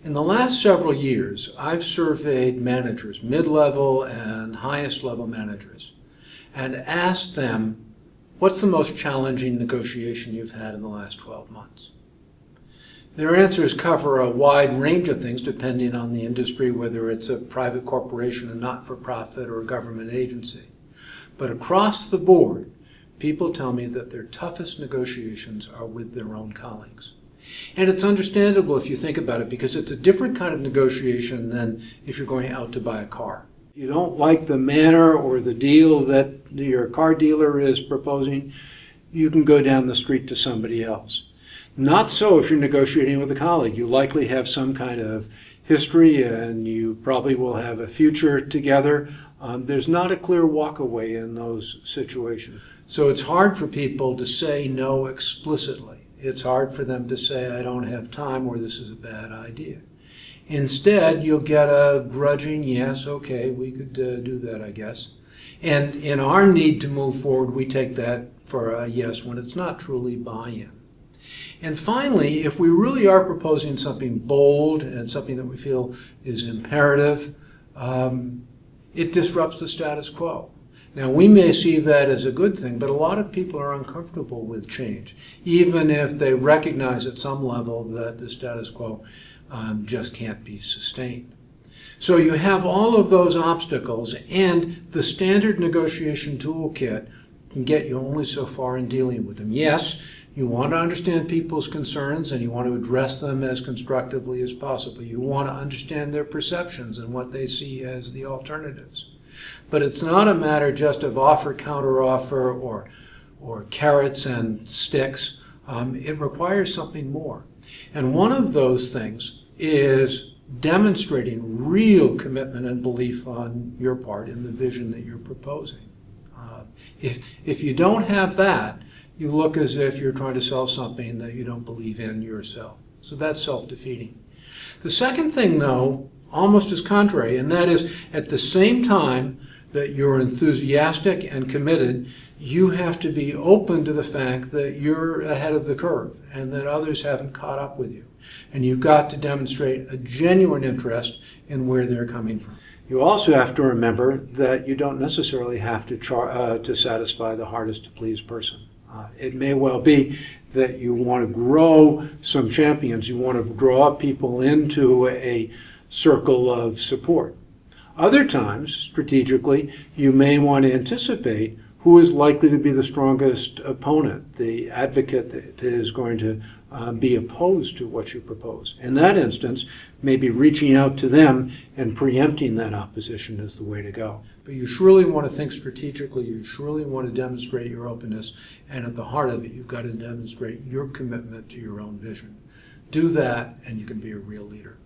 In the last several years, I've surveyed managers, mid-level and highest level managers, and asked them, what's the most challenging negotiation you've had in the last 12 months? Their answers cover a wide range of things depending on the industry, whether it's a private corporation, a not-for-profit, or a government agency. But across the board, people tell me that their toughest negotiations are with their own colleagues. And it's understandable if you think about it, because it's a different kind of negotiation than if you're going out to buy a car. If you don't like the manner or the deal that your car dealer is proposing, you can go down the street to somebody else. Not so if you're negotiating with a colleague. You likely have some kind of history and you probably will have a future together. There's not a clear walk-away in those situations. So it's hard for people to say no explicitly. It's hard for them to say, I don't have time, or this is a bad idea. Instead, you'll get a grudging, yes, okay, we could do that, I guess. And in our need to move forward, we take that for a yes when it's not truly buy-in. And finally, if we really are proposing something bold and something that we feel is imperative, it disrupts the status quo. Now, we may see that as a good thing, but a lot of people are uncomfortable with change, even if they recognize at some level that the status quo just can't be sustained. So you have all of those obstacles, and the standard negotiation toolkit can get you only so far in dealing with them. Yes, you want to understand people's concerns, and you want to address them as constructively as possible. You want to understand their perceptions and what they see as the alternatives. But it's not a matter just of offer, counteroffer, or carrots and sticks. It requires something more. And one of those things is demonstrating real commitment and belief on your part in the vision that you're proposing. If you don't have that, you look as if you're trying to sell something that you don't believe in yourself. So that's self-defeating. The second thing, though, almost is contrary, and that is at the same time that you're enthusiastic and committed, you have to be open to the fact that you're ahead of the curve and that others haven't caught up with you. And you've got to demonstrate a genuine interest in where they're coming from. You also have to remember that you don't necessarily have to satisfy the hardest to please person. It may well be that you want to grow some champions. You want to draw people into a circle of support. Other times, strategically, you may want to anticipate who is likely to be the strongest opponent, the advocate that is going to be opposed to what you propose. In that instance, maybe reaching out to them and preempting that opposition is the way to go. But you surely want to think strategically, you surely want to demonstrate your openness, and at the heart of it, you've got to demonstrate your commitment to your own vision. Do that, and you can be a real leader.